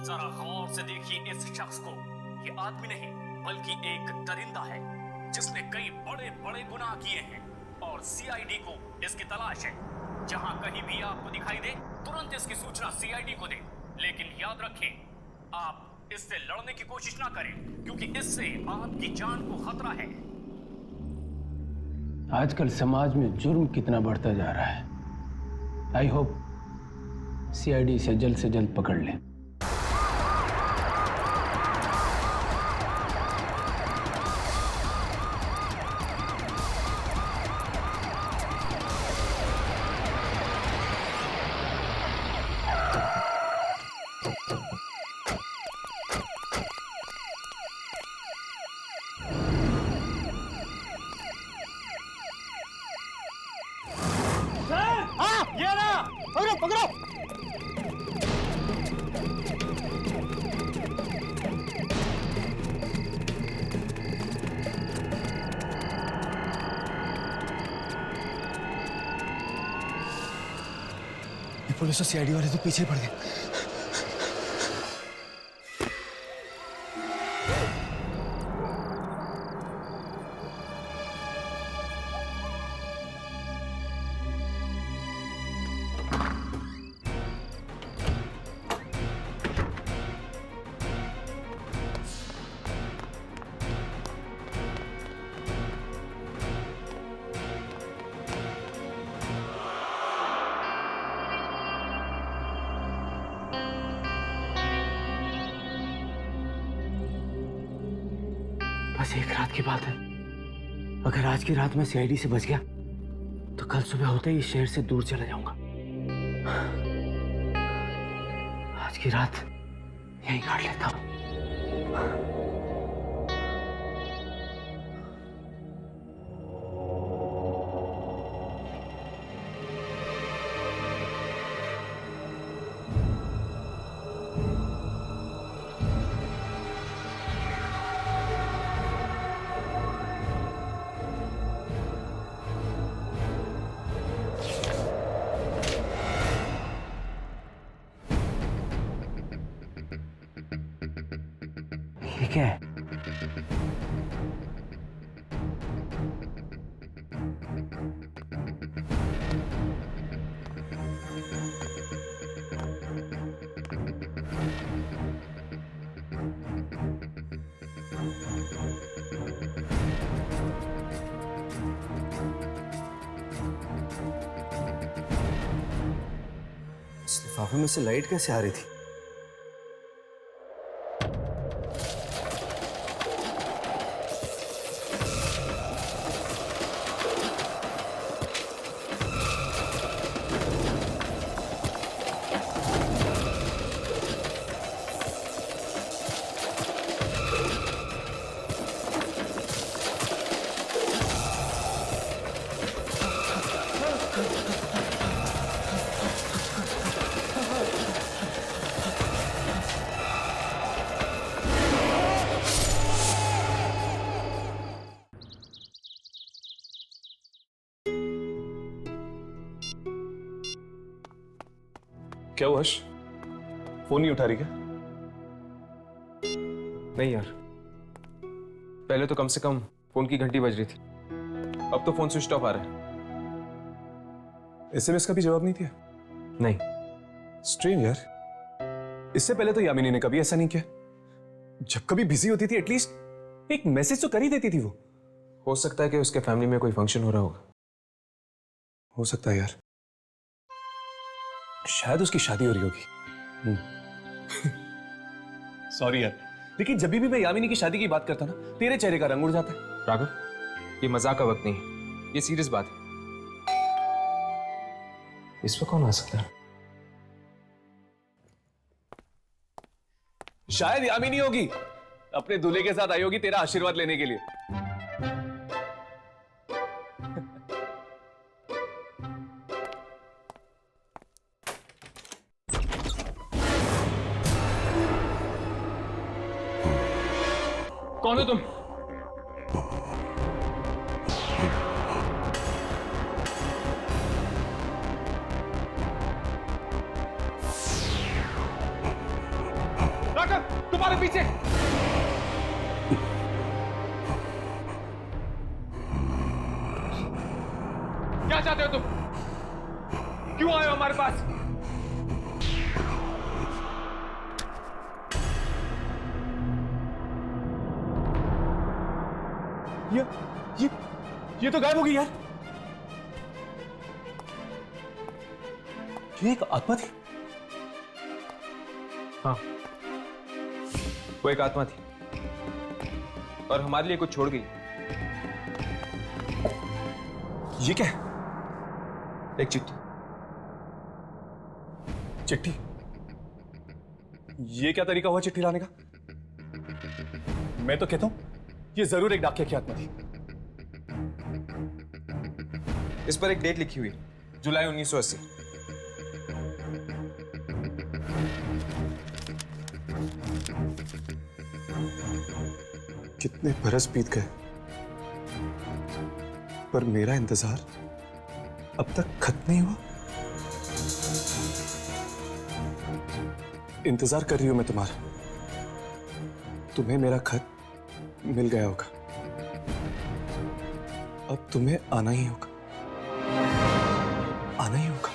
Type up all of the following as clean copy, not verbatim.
जरा गौर से देखिए इस शख्स को। ये आदमी नहीं बल्कि एक दरिंदा है जिसने कई बड़े बड़े गुनाह किए हैं और सीआईडी को इसकी तलाश है। जहां कहीं भी आपको दिखाई दे तुरंत इसकी सूचना सीआईडी को दे। लेकिन याद रखें, आप इससे लड़ने की कोशिश ना करें क्योंकि इससे आपकी जान को खतरा है। आजकल समाज में जुर्म कितना बढ़ता जा रहा है। आई होप सीआईडी इसे जल्द से जल्द पकड़ ले। पकड़ो। ये पुलिस और सीआईडी वाले तो पीछे पड़ गए। बस एक रात की बात है। अगर आज की रात में सीआईडी से बच गया तो कल सुबह होते ही शहर से दूर चला जाऊंगा। आज की रात यहीं काट लेता हूं। ठीक है, इस लिफाफे में से लाइट कैसे आ रही थी? क्या हुआ हर्ष? फोन नहीं उठा रही क्या? नहीं यार, पहले तो कम से कम फोन की घंटी बज रही थी, अब तो फोन स्विच ऑफ आ रहा है। एसएमएस का भी जवाब नहीं दिया? नहीं। स्ट्रेंज यार, इससे पहले तो यामिनी ने कभी ऐसा नहीं किया। जब कभी बिजी होती थी एटलीस्ट एक मैसेज तो कर ही देती थी वो। हो सकता है कि उसके फैमिली में कोई फंक्शन हो रहा होगा। हो सकता है यार, शायद उसकी शादी हो रही होगी। सॉरी यार, लेकिन जब भी मैं यामिनी की शादी की बात करता ना तेरे चेहरे का रंग उड़ जाता है। राघव, ये मजाक का वक्त नहीं है, ये सीरियस बात है। इस पर कौन आ सकता है? शायद यामिनी होगी, अपने दूल्हे के साथ आई होगी तेरा आशीर्वाद लेने के लिए। कौन हो तुम? तुम्हारे पीछे। क्या चाहते हो तुम? क्यों आए हो हमारे पास? ये तो गायब हो गई यार। ये एक आत्मा थी। हाँ, वो एक आत्मा थी और हमारे लिए कुछ छोड़ गई। ये क्या है? एक चिट्ठी। चिट्ठी? ये क्या तरीका हुआ चिट्ठी लाने का? मैं तो कहता हूं ये जरूर एक डाकिया की आत्मा थी। इस पर एक डेट लिखी हुई, जुलाई 1980। कितने बरस बीत गए पर मेरा इंतजार अब तक खत्म नहीं हुआ। इंतजार कर रही हूं मैं तुम्हारा। तुम्हें मेरा खत मिल गया होगा, अब तुम्हें आना ही होगा, आना ही होगा।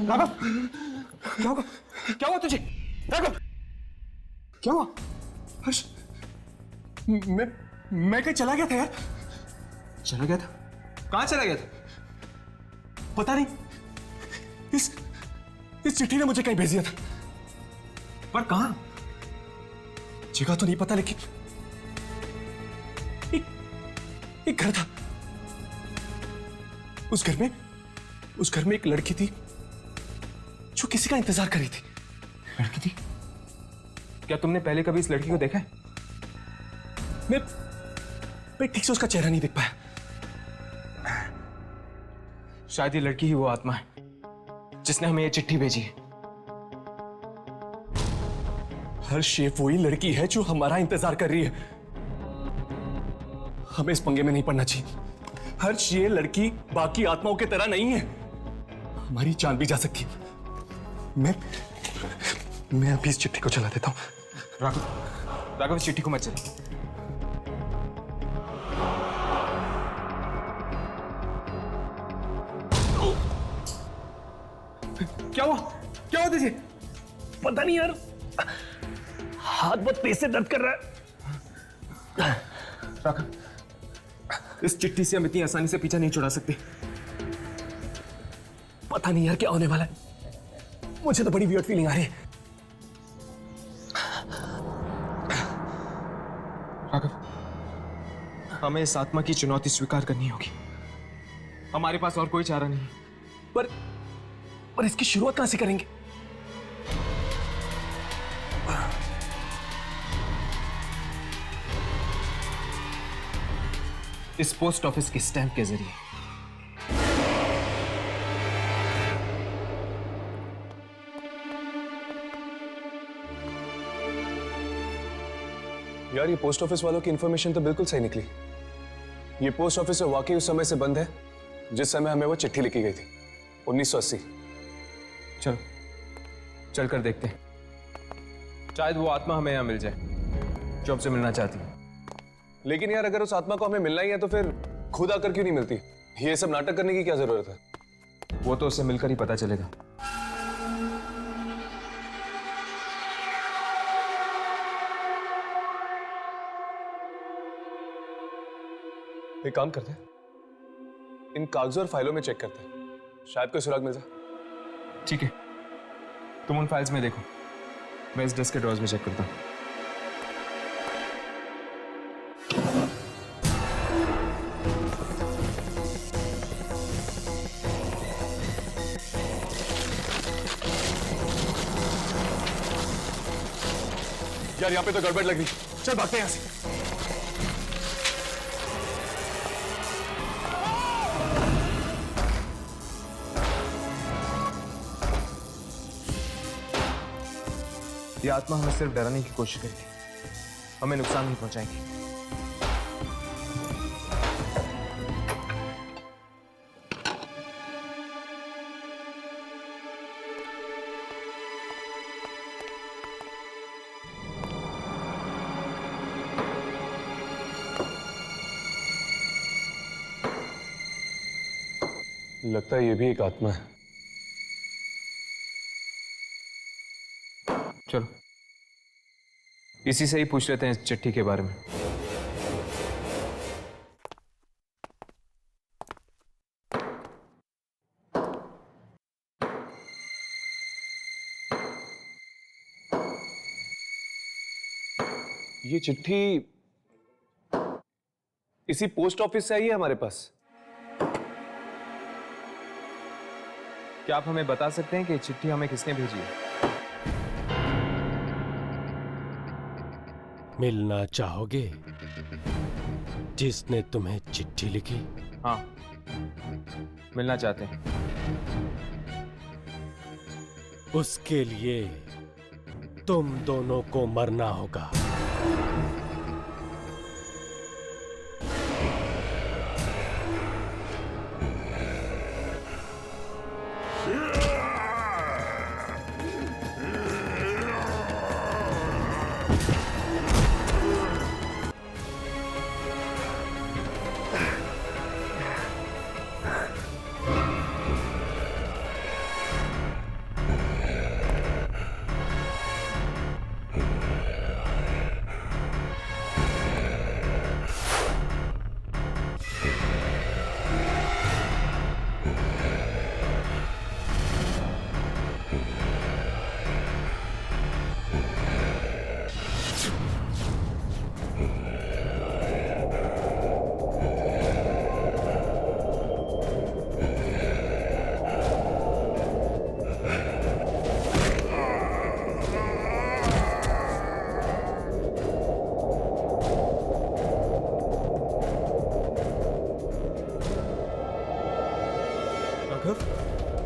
राघव, क्या हुआ? क्या हुआ तुझे? राघव, क्या हुआ? हर्ष, मैं कहीं चला गया था यार। चला गया था? कहां चला गया था? पता नहीं, इस चिट्ठी ने मुझे कहीं भेज दिया था, पर कहां? जगह तो नहीं पता, लेकिन एक घर था। उस घर में एक लड़की थी जो किसी का इंतजार कर रही थी। लड़की थी? क्या तुमने पहले कभी इस लड़की को देखा है? मैं ठीक से उसका चेहरा नहीं देख पाया। शायद ये लड़की ही वो आत्मा है जिसने हमें ये चिट्ठी भेजी है। हर्ष, ये वही लड़की है जो हमारा इंतजार कर रही है। हमें इस पंगे में नहीं पड़ना चाहिए। हर्ष, ये लड़की बाकी आत्माओं की तरह नहीं है, हमारी जान भी जा सकती है। मैं अभी इस चिट्ठी को चला देता हूं। राघव, इस चिट्ठी को मत चला। क्या हुआ? क्या हुआ तुझे? पता नहीं यार, हाथ बहुत तेज से दर्द कर रहा है। राघव, इस चिट्ठी से हम इतनी आसानी से पीछा नहीं छुड़ा सकते। पता नहीं यार क्या होने वाला है, मुझे तो बड़ी वियर्ड फीलिंग आ रही है। राघव, हमें इस आत्मा की चुनौती स्वीकार करनी होगी। हमारे पास और कोई चारा नहीं। पर इसकी शुरुआत कहां से करेंगे? इस पोस्ट ऑफिस के स्टैंप के जरिए। यार, ये पोस्ट ऑफिस वालों की इंफॉर्मेशन तो बिल्कुल सही निकली। ये पोस्ट ऑफिस वाकई उस समय से बंद है जिस समय हमें वो चिट्ठी लिखी गई थी, 1980। चलो चल कर देखते हैं, शायद वो आत्मा हमें यहाँ मिल जाए जो हमसे मिलना चाहती है। लेकिन यार अगर उस आत्मा को हमें मिलना ही है तो फिर खुद आकर क्यों नहीं मिलती? ये सब नाटक करने की क्या जरूरत है? वो तो उससे मिलकर ही पता चलेगा। एक काम करते हैं, इन कागजों और फाइलों में चेक करते हैं, शायद कोई सुराग मिल जाए। ठीक है, तुम उन फाइल्स में देखो, मैं इस डेस्क के ड्रॉर्स में चेक करता हूँ। यार यहाँ पे तो गड़बड़ लग रही, चल भागते हैं यहाँ से। ये आत्मा हमें सिर्फ डराने की कोशिश करेगी, हमें नुकसान नहीं पहुंचाएगी। लगता है ये भी एक आत्मा है। चलो इसी से ही पूछ लेते हैं इस चिट्ठी के बारे में। ये चिट्ठी इसी पोस्ट ऑफिस से आई है हमारे पास। क्या आप हमें बता सकते हैं कि ये चिट्ठी हमें किसने भेजी है? मिलना चाहोगे जिसने तुम्हें चिट्ठी लिखी? हाँ, मिलना चाहते हैं। उसके लिए तुम दोनों को मरना होगा।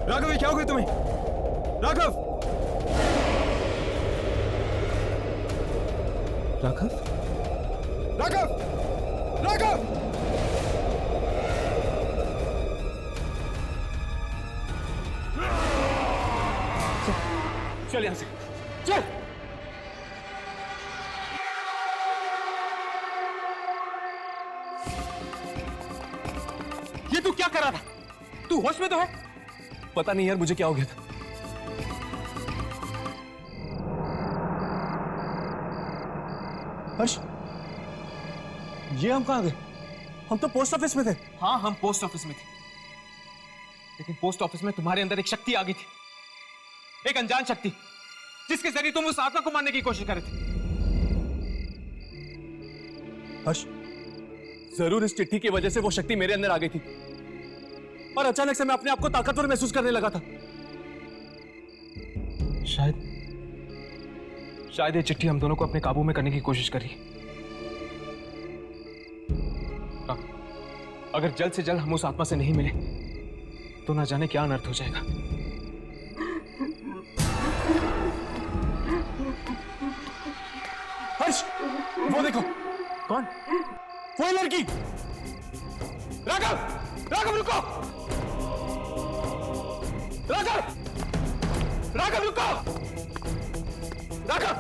राघव, ये क्या हो गया तुम्हें? राघव! राघव? राघव! राघव! चल यहां से, चल। ये तू क्या कर रहा था? तू होश में तो है? पता नहीं यार मुझे क्या हो गया था। हर्ष, ये हम कहाँ गए? हम तो पोस्ट ऑफिस में थे। हाँ, हम पोस्ट ऑफिस में थे, लेकिन पोस्ट ऑफिस में तुम्हारे अंदर एक शक्ति आ गई थी, एक अनजान शक्ति, जिसके जरिए तुम उस आत्मा को मारने की कोशिश कर रहे थे। हर्ष, जरूर इस चिट्ठी की वजह से वो शक्ति मेरे अंदर आ गई थी और अचानक से मैं अपने आप को ताकतवर महसूस करने लगा था। शायद ये चिट्ठी हम दोनों को अपने काबू में करने की कोशिश कर रही है। अगर जल्द से जल्द हम उस आत्मा से नहीं मिले तो ना जाने क्या अनर्थ हो जाएगा। हर्ष, वो देखो। कौन? वो लड़की। राघव! राघव रुको! राघव! राघव रुको! राघव!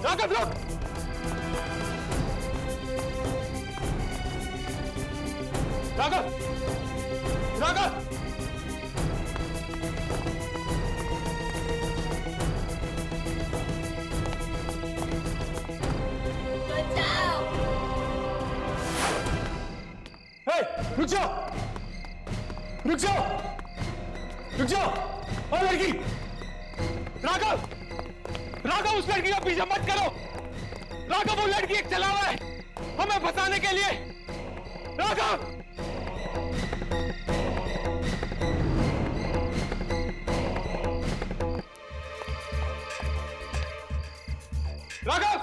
राघव रुक! राघव! राघव! रुक जाओ! रुक जाओ! रुक जाओ! और लड़की! राघव! राघव, उस लड़की का पीछा मत करो! राघव, वो लड़की एक चलावा है हमें फंसाने के लिए! राघव! राघव!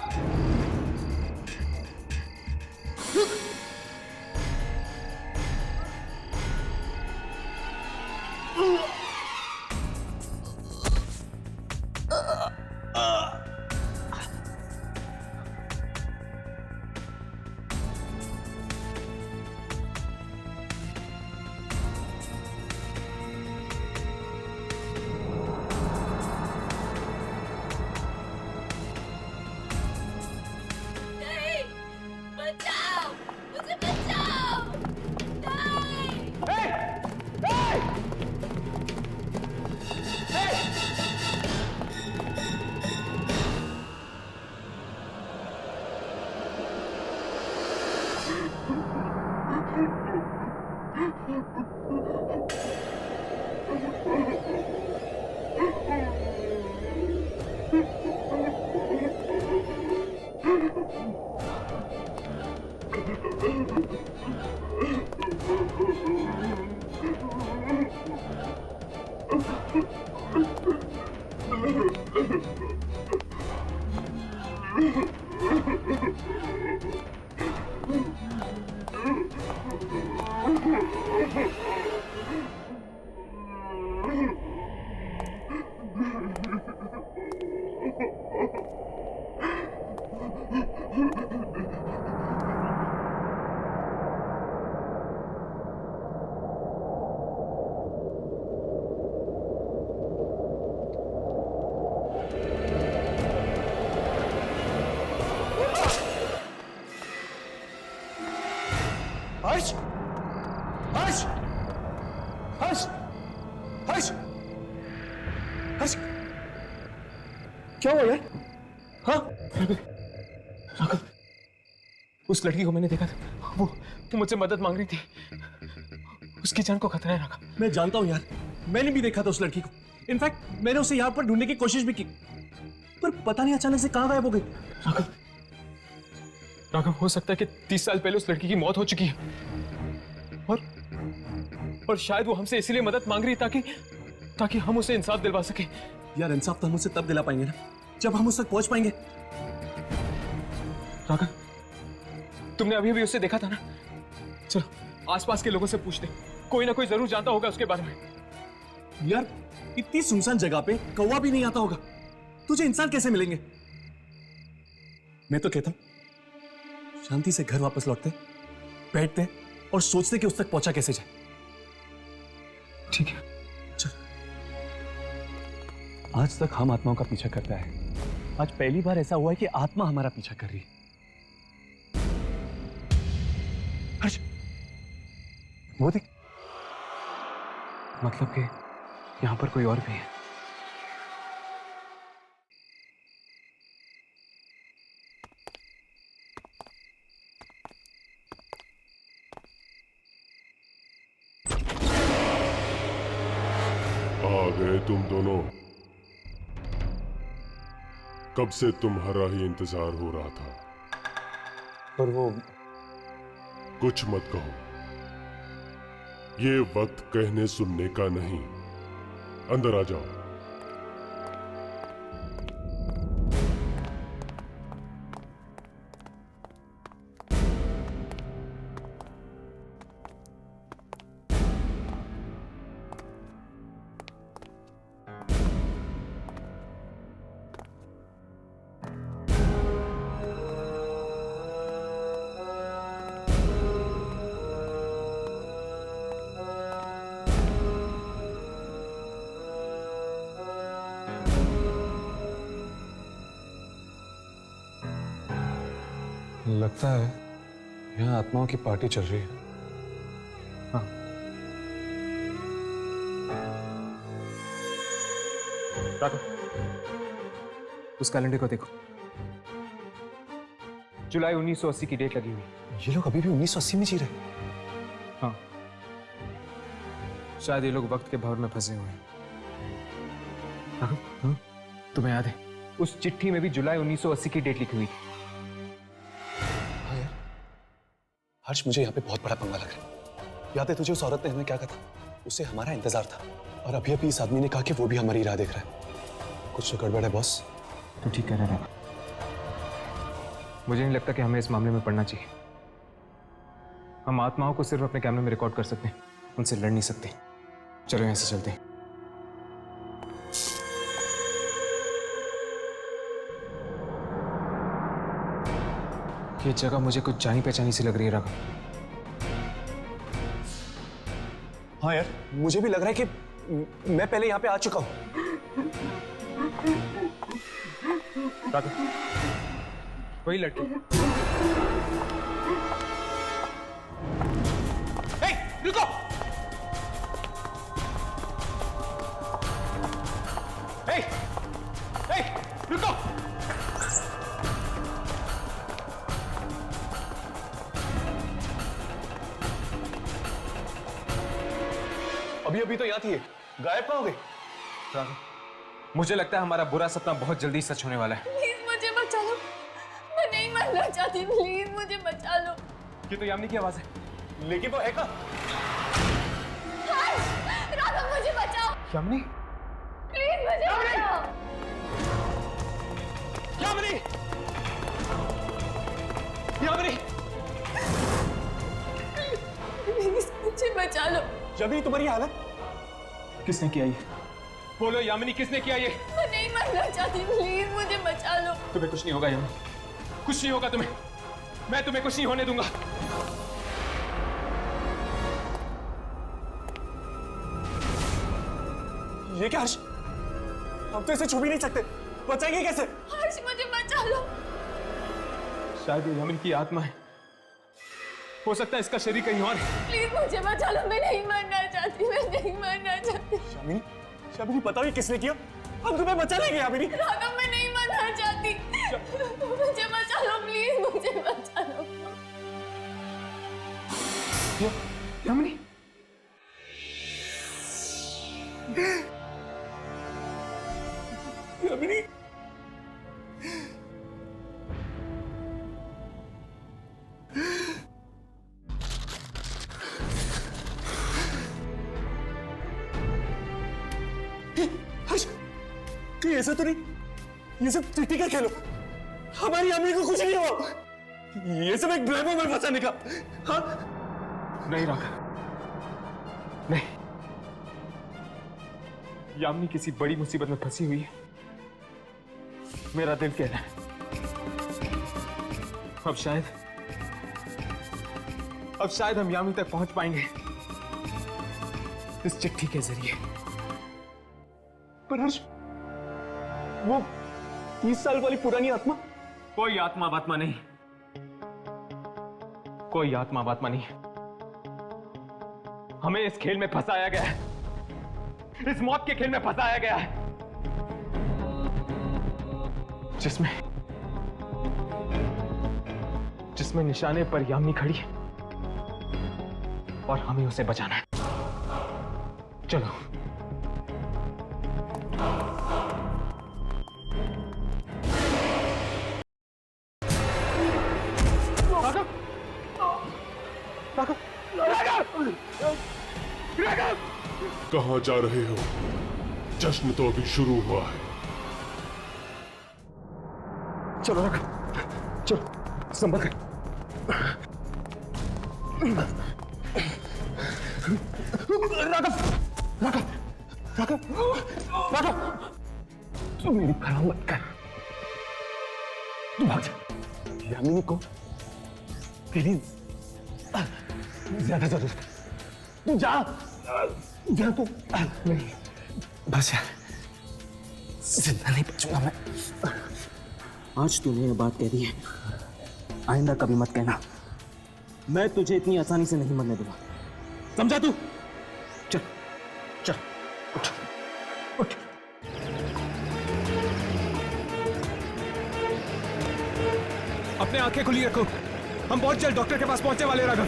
नहीं, बचाओ, मुझे बचाओ, नहीं। हर्ष! हर्ष! हर्ष! हर्ष! हर्ष! क्या हुआ यार? हाँ? राघव, उस लड़की को मैंने देखा था। वो मुझसे मदद मांग रही थी। उसकी जान को खतरा है राघव। मैं जानता हूं यार, मैंने भी देखा था उस लड़की को। इनफैक्ट मैंने उसे यहां पर ढूंढने की कोशिश भी की, पर पता नहीं अचानक से कहां गायब हो गई। राघव, राघव, हो सकता है कि 30 साल पहले उस लड़की की मौत हो चुकी है और शायद वो हमसे इसीलिए मदद मांग रही ताकि हम उसे इंसाफ दिलवा सके। यार इंसाफ तो हम उसे तब दिला पाएंगे ना जब हम उस तक पहुंच पाएंगे। राघव, तुमने अभी भी उसे देखा था ना? चलो आसपास के लोगों से पूछते, कोई ना कोई जरूर जानता होगा उसके बारे में। यार इतनी सुनसान जगह पे कौवा भी नहीं आता होगा, तुझे इंसान कैसे मिलेंगे? मैं तो कहता हूं शांति से घर वापस लौटते, बैठते और सोचते कि उस तक पहुंचा कैसे जाए। ठीक है। चल। आज तक हम आत्माओं का पीछा करता है, आज पहली बार ऐसा हुआ है कि आत्मा हमारा पीछा कर रही है। हर्ष, वो देख, मतलब कि यहां पर कोई और भी है। आ गए तुम दोनों। कब से तुम्हारा ही इंतजार हो रहा था। पर वो कुछ मत कहो, ये वक्त कहने सुनने का नहीं। अंदर आ जाओ। लगता है यहाँ आत्माओं की पार्टी चल रही है। हाँ। राघव, उस कैलेंडर को देखो, जुलाई 1980 की डेट लगी हुई। ये लोग अभी भी 1980 में जी रहे हैं। हाँ, शायद ये लोग वक्त के भंवर में फंसे हुए हैं। राघव, तुम्हें याद है उस चिट्ठी में भी जुलाई 1980 की डेट लिखी हुई थी। हाँ यार, हर्ष मुझे यहाँ पे बहुत बड़ा पंगा लग रहा है। याद है तुझे उस औरत ने हमें क्या कहा? उससे हमारा इंतजार था और अभी अभी इस आदमी ने कहा कि वो भी हमारी राह देख रहा है। कुछ तो गड़बड़ है बॉस। तो ठीक कह रहे हैं। मुझे नहीं लगता कि हमें इस मामले में पड़ना चाहिए। हम आत्माओं को सिर्फ अपने कैमरे में रिकॉर्ड कर सकते हैं, उनसे लड़ नहीं सकते। चलो यहां से चलते हैं। ये जगह मुझे कुछ जानी पहचानी सी लग रही है राघव। हाँ यार, मुझे भी लग रहा है कि मैं पहले यहाँ पे आ चुका हूँ। राघव, वही लड़की। रुको! रुको! अभी अभी तो यहाँ थी, गायब कहाँ हो गई? राघव, मुझे लगता है हमारा बुरा सपना बहुत जल्दी सच होने वाला है। प्लीज मुझे बचा लो, मैं नहीं मरना चाहती, प्लीज मुझे बचा लो। ये तो यामिनी की आवाज है। लेकिन वो है कहाँ? राघव मुझे बचाओ, यामिनी? प्लीज मुझे बचाओ। यामिनी! यामिनी! प्लीज मुझे बचा लो। यामिनी, तुम्हारी हालत? किसने किया ये? बोलो यामिनी, किसने किया ये? मैं नहीं मरना चाहती, प्लीज मुझे बचा लो। तुम्हें कुछ नहीं होगा यामिनी, कुछ नहीं होगा तुम्हें। मैं तुम्हें कुछ नहीं होने दूंगा। ये क्या हर्ष? हम तो इसे छू भी नहीं सकते, बचाएंगे कैसे? हर्ष मुझे बचा लो। शायद ये यामिनी की आत्मा है, हो सकता है इसका शरीर कहीं और है। प्लीज मुझे बचा लो, मैं नहीं मरना चाहती, मैं नहीं मरना चाहती। यामिनी, यामिनी पता नहीं किसने किया, हम तुम्हें बचा लेंगे यामिनी। राघव मैं नहीं मरना चाहती, मुझे बचा लो, प्लीज मुझे बचा लो। यामिनी! यामिनी! हर्ष, ये ऐसा तो नहीं, ये सब चिट्ठी का खेलो। हमारी यामिनी को कुछ नहीं हुआ, ये सब एक ड्रामा में फंसाने का। हाँ? नहीं राघव, नहीं। यामिनी किसी बड़ी मुसीबत में फंसी हुई है, मेरा दिल कह रहा है। अब शायद हम यामिनी तक पहुंच पाएंगे इस चिट्ठी के जरिए। पर हर्ष, वो 30 साल वाली पुरानी आत्मा? कोई आत्मा वात्मा नहीं, कोई आत्मा वात्मा नहीं। हमें इस खेल में फंसाया गया है, इस मौत के खेल में फंसाया गया है, जिसमें निशाने पर यामिनी खड़ी है और हमें उसे बचाना है। चलो। कहां जा रहे हो? जश्न तो अभी शुरू हुआ है। चलो राघव, चलो, संभल कर। राघव, राघव, राघव, राघव, तू मेरी परवाह मत कर, तू भाग जा। यामिनी को तेरी ज्यादा जरूरत है, तू जा, जा तू। नहीं, बस यार, जिंदा नहीं बचूंगा मैं। आज तूने ये बात कह दी है, आइंदा कभी मत कहना, मैं तुझे इतनी आसानी से नहीं मरने दूंगा, समझा तू? चल चल उठ उठ। अपने आंखें खुली रखो, हम बहुत जल्द डॉक्टर के पास पहुंचने वाले हैं राघव।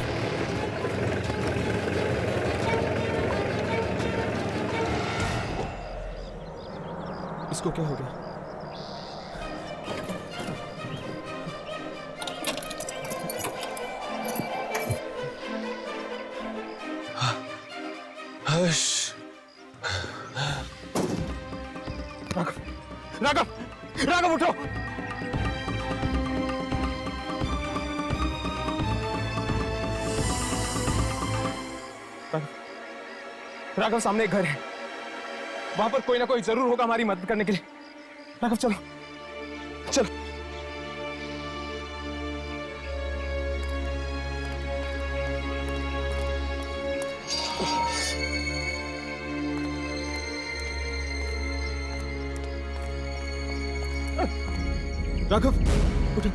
इसको क्या हो गया? राघव राघव राघव उठो। राघव सामने एक घर है, वहां पर कोई ना कोई जरूर होगा हमारी मदद करने के लिए। राघव चलो चलो। राघव उठो।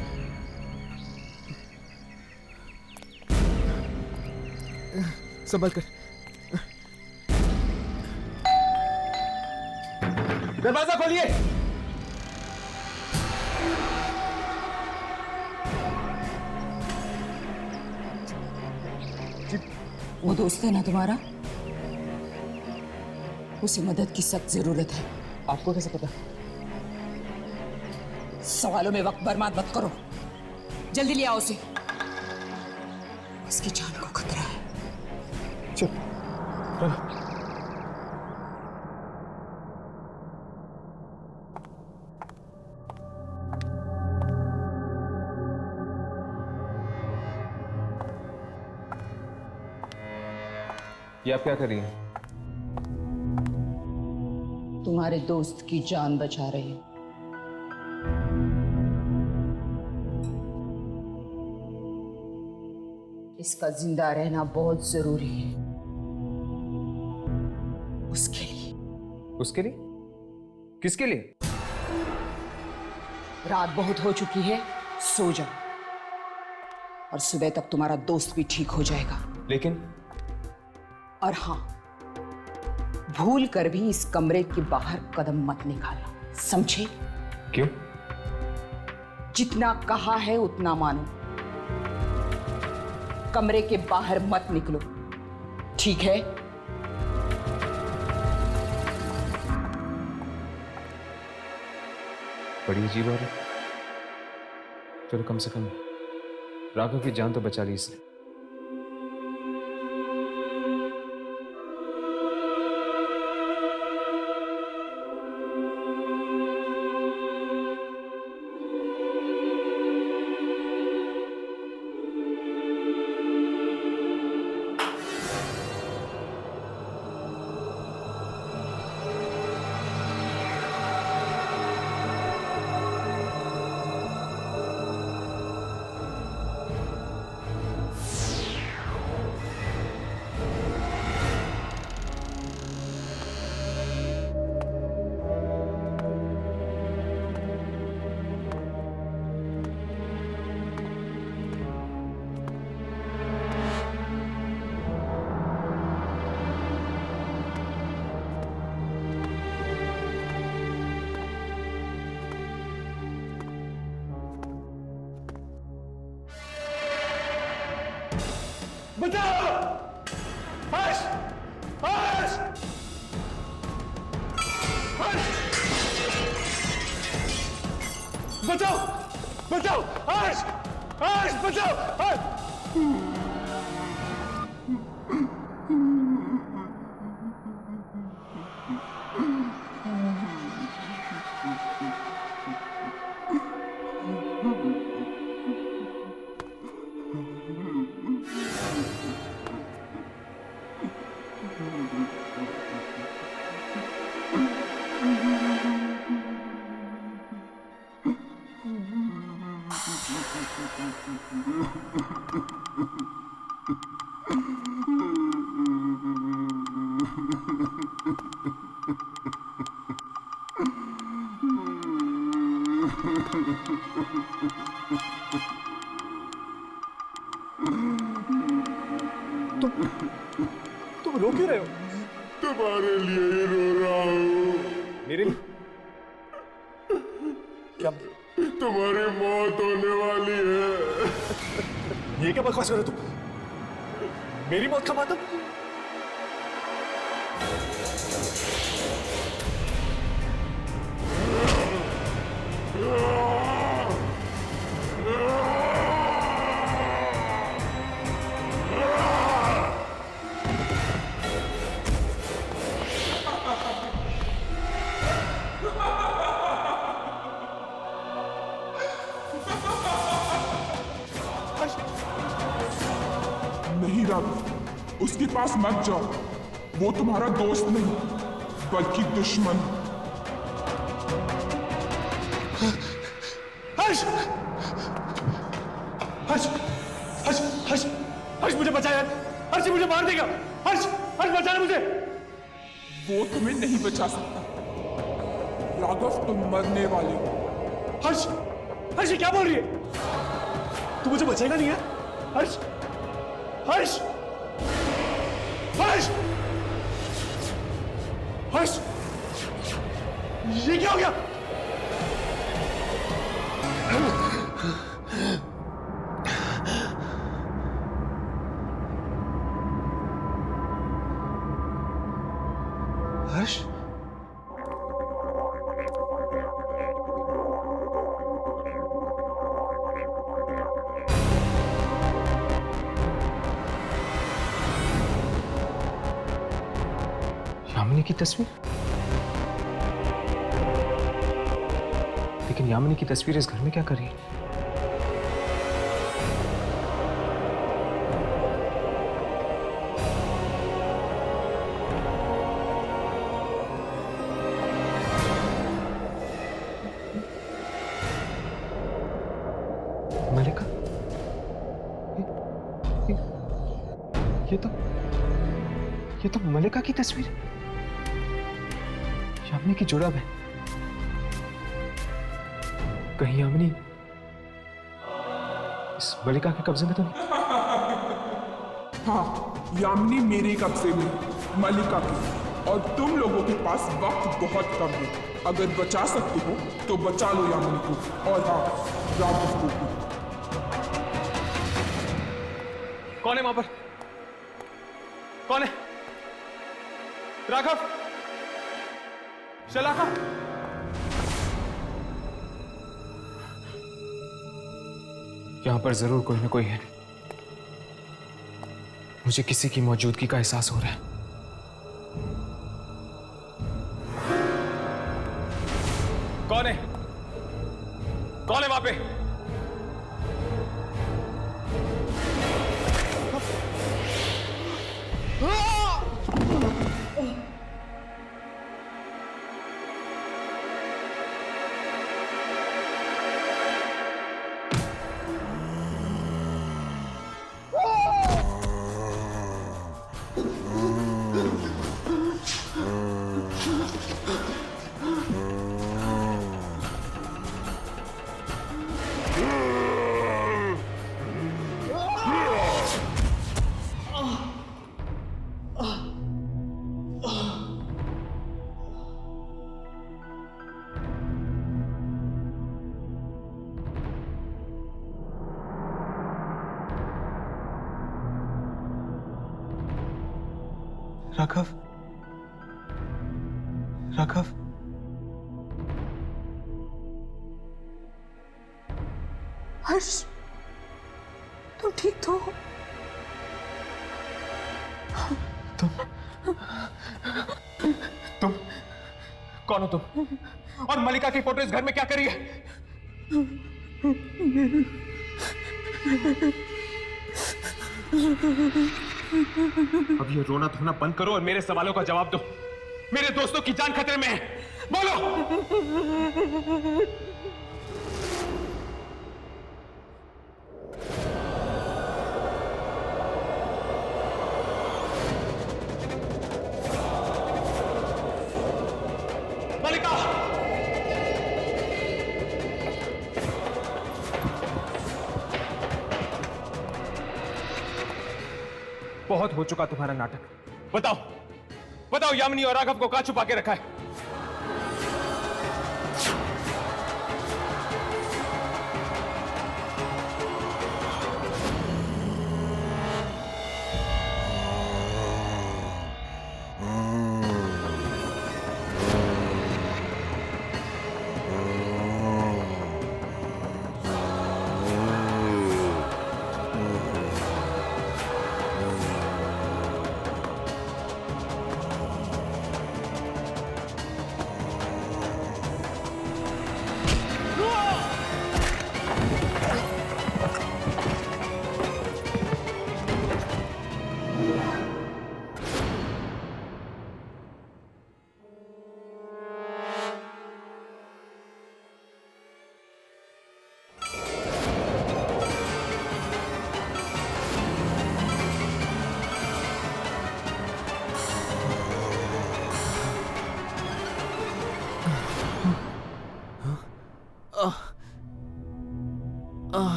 संभल कर। दरवाजा खोलिए। वो दोस्त है ना तुम्हारा, उसे मदद की सख्त जरूरत है। आपको कैसे पता? सवालों में वक्त बर्बाद मत करो, जल्दी ले आओ उसे, उसकी जान को खतरा है। चल ये आप क्या कर रही हैं? तुम्हारे दोस्त की जान बचा रही है। इसका जिंदा रहना बहुत जरूरी है उसके लिए। उसके लिए? किसके लिए? रात बहुत हो चुकी है, सो जाओ और सुबह तक तुम्हारा दोस्त भी ठीक हो जाएगा। लेकिन और हाँ, भूल कर भी इस कमरे के बाहर कदम मत निकालना, समझे? क्यों? जितना कहा है उतना मानो, कमरे के बाहर मत निकलो, ठीक है? बड़ी अजीब औरत। चलो कम से कम राघव की जान तो बचा ली इसने। बचाओ! हर्ष! हर्ष! हर्ष! बचाओ! बचाओ! हर्ष! हर्ष बचाओ! हर्ष! तुम रो क्यों रहे हो? तुम्हारे लिए ही रो रहा हूँ। मेरे लिए? क्या? तुम्हारी मौत होने वाली है। ये क्या बकवास कर रहे हो तुम? मेरी मौत का मातम? नहीं राघव, उसके पास मत जाओ। वो तुम्हारा दोस्त नहीं बल्कि दुश्मन। हर्ष! हर्ष! हर्ष! हर्ष! हर्ष मुझे बचा यार! हर्ष मुझे मार देगा! हर्ष! हर्ष बचा ले मुझे! वो तुम्हें नहीं बचा सकता राघव, तुम मरने वाले हो। हर्ष! हर्ष ये क्या बोल रही है? तू मुझे बचाएगा नहीं है? हर्ष! हर्ष! हर्ष! हर्ष! ये क्या हो गया? हर्ष? यामिनी की तस्वीर? लेकिन यामिनी की तस्वीर इस घर में क्या कर रही है? मलिका? ये तो मलिका की तस्वीर है। यामिनी की जुड़ाव है। कहीं यामिनी इस मलिका के कब्जे में तो नहीं? हाँ, यामिनी मेरे कब्जे में, मलिका की। और तुम लोगों के पास वक्त बहुत कम है। अगर बचा सकते हो तो बचा लो यामिनी को, और हाँ, राघव को भी। कौन है वहां पर? कौन है? राघव? शलाका? यहां पर जरूर कोई ना कोई है। मुझे किसी की मौजूदगी का एहसास हो रहा है। कौन है? कौन है वहां पे? राघव? राघव? हर्ष, तुम ठीक तो हो? तुम कौन हो तुम? और मलिका की फोटो इस घर में क्या करी है? अब ये रोना धोना बंद करो और मेरे सवालों का जवाब दो। मेरे दोस्तों की जान खतरे में है, बोलो। मलिका! बहुत हो चुका तुम्हारा नाटक। बताओ बताओ, यामिनी और राघव को कहां छुपा के रखा है?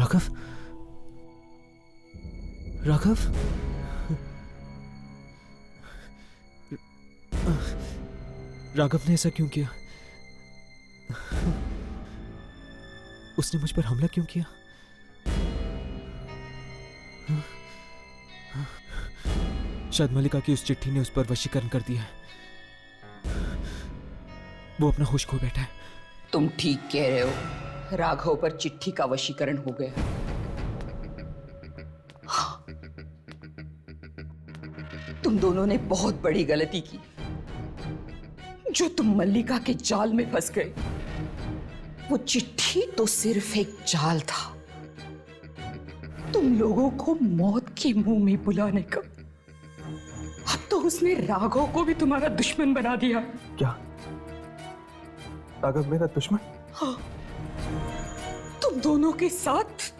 राघव, राघव, राघव ने ऐसा क्यों किया? उसने मुझ पर हमला क्यों किया? शायद मल्लिका की उस चिट्ठी ने उस पर वशीकरण कर दिया है। वो अपना होश खो बैठा है। तुम ठीक कह रहे हो, राघव पर चिट्ठी का वशीकरण हो गया। हाँ, तुम दोनों ने बहुत बड़ी गलती की जो तुम मल्लिका के जाल में फंस गए। वो चिट्ठी तो सिर्फ एक जाल था, तुम लोगों को मौत के मुंह में बुलाने का। अब तो उसने राघव को भी तुम्हारा दुश्मन बना दिया। क्या राघव मेरा दुश्मन? हाँ, तुम दोनों के साथ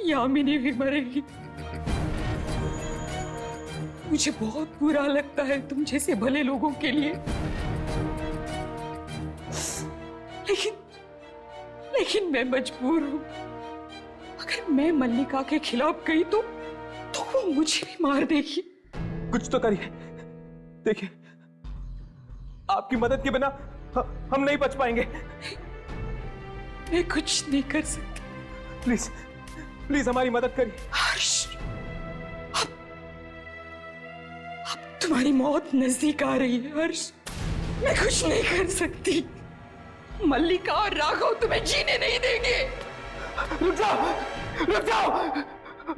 यामिनी भी मरेगी। मुझे बहुत बुरा लगता है तुम जैसे भले लोगों के लिए, लेकिन मैं मजबूर हूं। अगर मैं मल्लिका के खिलाफ गई तो वो मुझे भी मार देगी। कुछ तो करिए। देखिए, आपकी मदद के बिना हम नहीं बच पाएंगे। मैं कुछ नहीं कर सकती। प्लीज प्लीज हमारी मदद करिए। हर्ष, अब तुम्हारी मौत नजदीक आ रही है हर्ष। मैं कुछ नहीं कर सकती। मल्लिका और राघव तुम्हें जीने नहीं देंगे। रुक जाओ, रुक जाओ,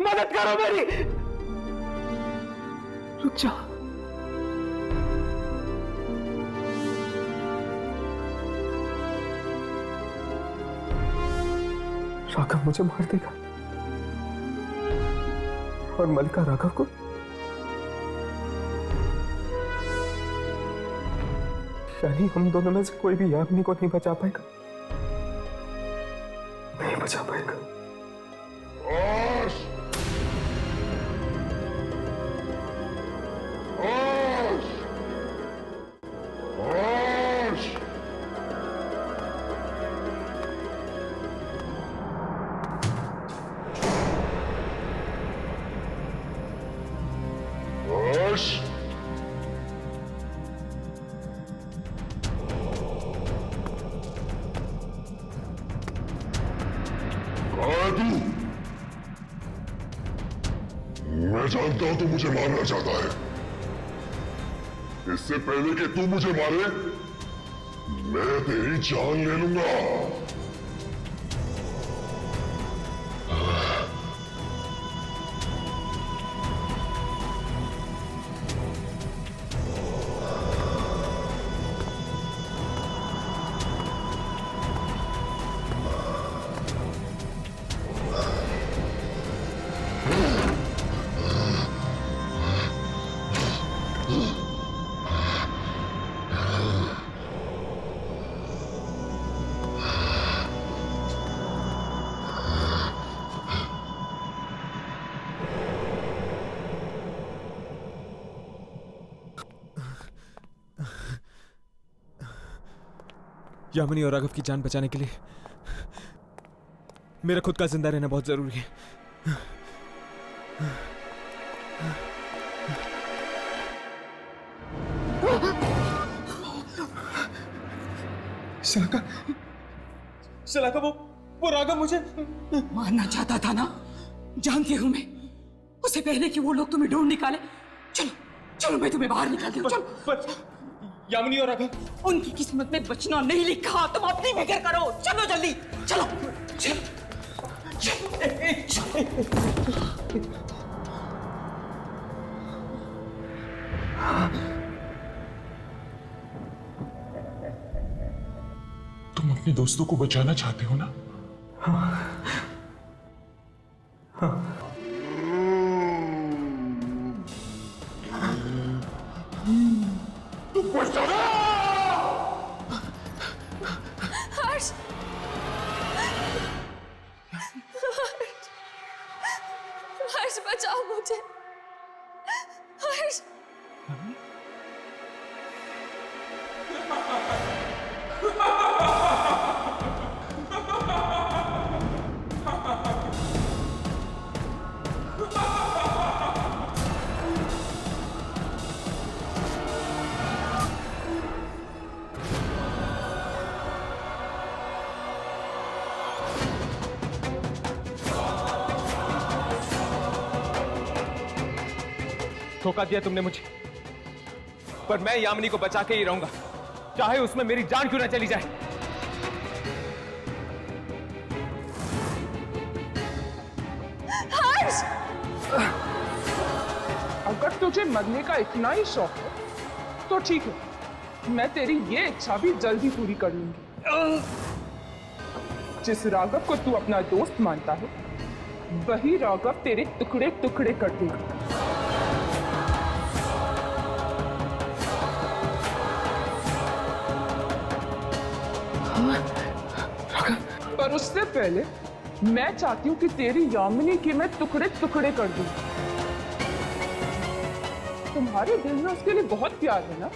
मदद करो मेरी। रुक जाओ। राघव मुझे मार देगा और मल्लिका राघव को। यानी हम दोनों में से कोई भी यामिनी को नहीं बचा पाएगा, नहीं बचा पाएगा। मैं जानता हूं तू मुझे मारना चाहता है। इससे पहले कि तू मुझे मारे, मैं तेरी जान ले लूंगा। यामिनी और राघव की जान बचाने के लिए मेरा खुद का जिंदा रहना बहुत जरूरी है। शलाका, वो राघव मुझे मारना चाहता था ना? जानती हूं मैं, उससे पहले कि वो लोग तुम्हें ढूंढ निकाले। चलो चलो, मैं तुम्हें बाहर निकालती हूँ। चलो। पर यामिनी और राघव, उनकी किस्मत में बचना नहीं लिखा, तुम अपनी फिक्र करो। चलो जल्दी, चलो चलो तुम अपने दोस्तों को बचाना चाहते हो ना? हर्ष, हर्ष बचाओ मुझे। हर्ष, धोखा दिया तुमने मुझे, पर मैं यामिनी को बचा के ही रहूंगा, चाहे उसमें मेरी जान क्यों ना चली जाए। हर्ष, अगर तुझे मरने का इतना ही शौक है तो ठीक है, मैं तेरी ये इच्छा भी जल्दी पूरी कर लूंगी। जिस राघव को तू अपना दोस्त मानता है, वही राघव तेरे टुकड़े टुकड़े कर देगा। पर उससे पहले मैं चाहती हूँ कि तेरी यामिनी की मैं टुकड़े टुकड़े कर दूं। तुम्हारे दिल में उसके लिए बहुत प्यार है ना?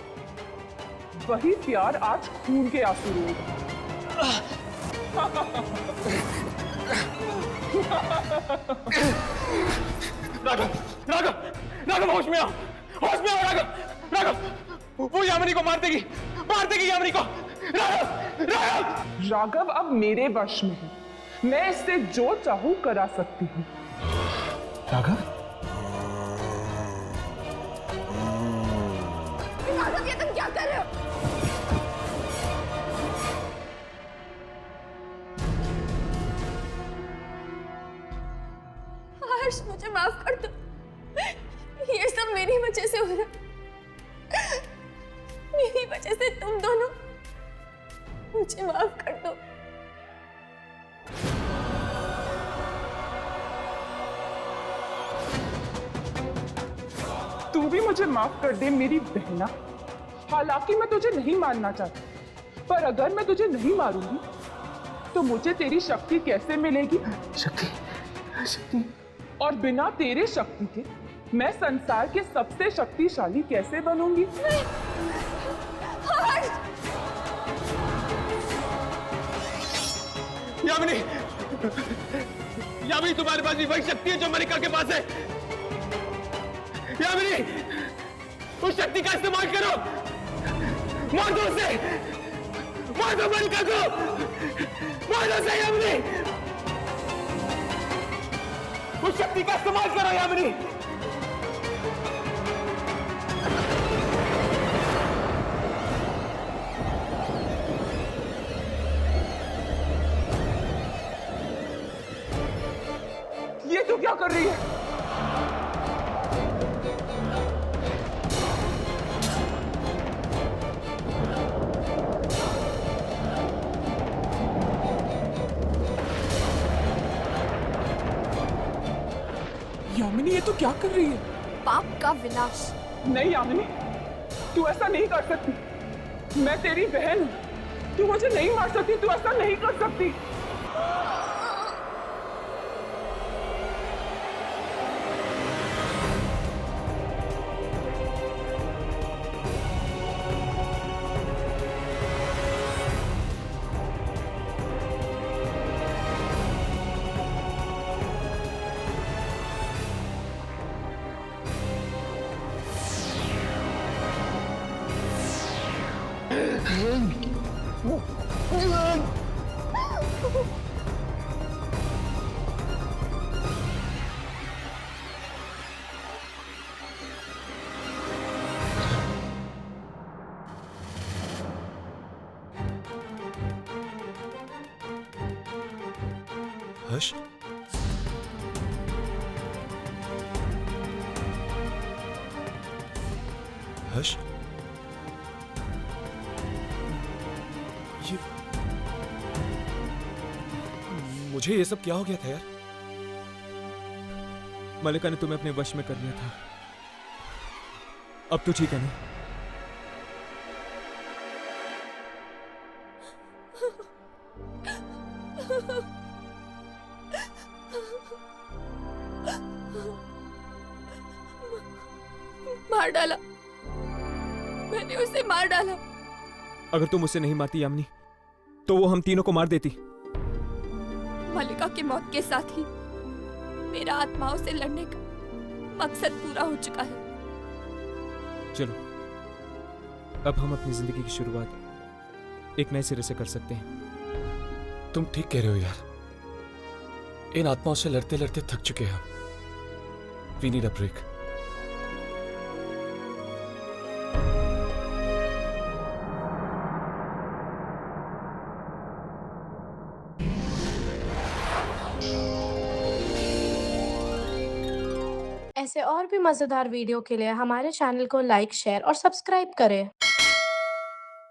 वही प्यार आज खून के आंसू रोएगा। राघव, राघव, राघव, होश में आओ, होश में आओ राघव, राघव, वो यामिनी को मार देगी यामिनी को। राघव, राघव, राघव अब मेरे वश में है, मैं इससे जो चाहूं करा सकती हूँ। राघव, राघव, ये तुम क्या कर रहे हो? हर्ष, मुझे माफ कर दो, ये सब मेरी वजह से हो रहा, मेरी वजह से तुम दोनों, मुझे माफ कर दो। तू भी मुझे माफ कर दे मेरी बहना। हालांकि मैं तुझे नहीं मारना चाहती, पर अगर मैं तुझे नहीं मारूंगी तो मुझे तेरी शक्ति कैसे मिलेगी? शक्ति, शक्ति। और बिना तेरे शक्ति के मैं संसार के सबसे शक्तिशाली कैसे बनूंगी? यामिनी, यामिनी, तुम्हारे पास भी वही शक्ति है जो मलिका के पास है। यामिनी, उस शक्ति का इस्तेमाल करो, मार दो उसे, मार दो मलिका को, मार दो उसे यामिनी, उस शक्ति का इस्तेमाल करो यामिनी। ये तू क्या कर रही है? यामिनी, ये तू क्या कर रही है? पाप का विनाश। नहीं यामिनी, तू ऐसा नहीं कर सकती। मैं तेरी बहन हूं, तू मुझे नहीं मार सकती, तू ऐसा नहीं कर सकती। हर्ष, हर्ष, ये मुझे ये सब क्या हो गया था यार? मलिका ने तुम्हें अपने वश में कर लिया था। अब तो ठीक है ना? मार डाला, मैंने उसे मार डाला। अगर तुम उसे नहीं मारती यामिनी, तो वो हम तीनों को मार देती। मलिका की मौत के साथ ही मेरा आत्माओं से लड़ने का मकसद पूरा हो चुका है। चलो, अब हम अपनी जिंदगी की शुरुआत एक नए सिरे से कर सकते हैं। तुम ठीक कह रहे हो यार। इन आत्माओं से लड़ते लड़ते थक चुके हैं हम। We need a break. ऐसे और भी मजेदार वीडियो के लिए हमारे चैनल को लाइक, शेयर और सब्सक्राइब करें।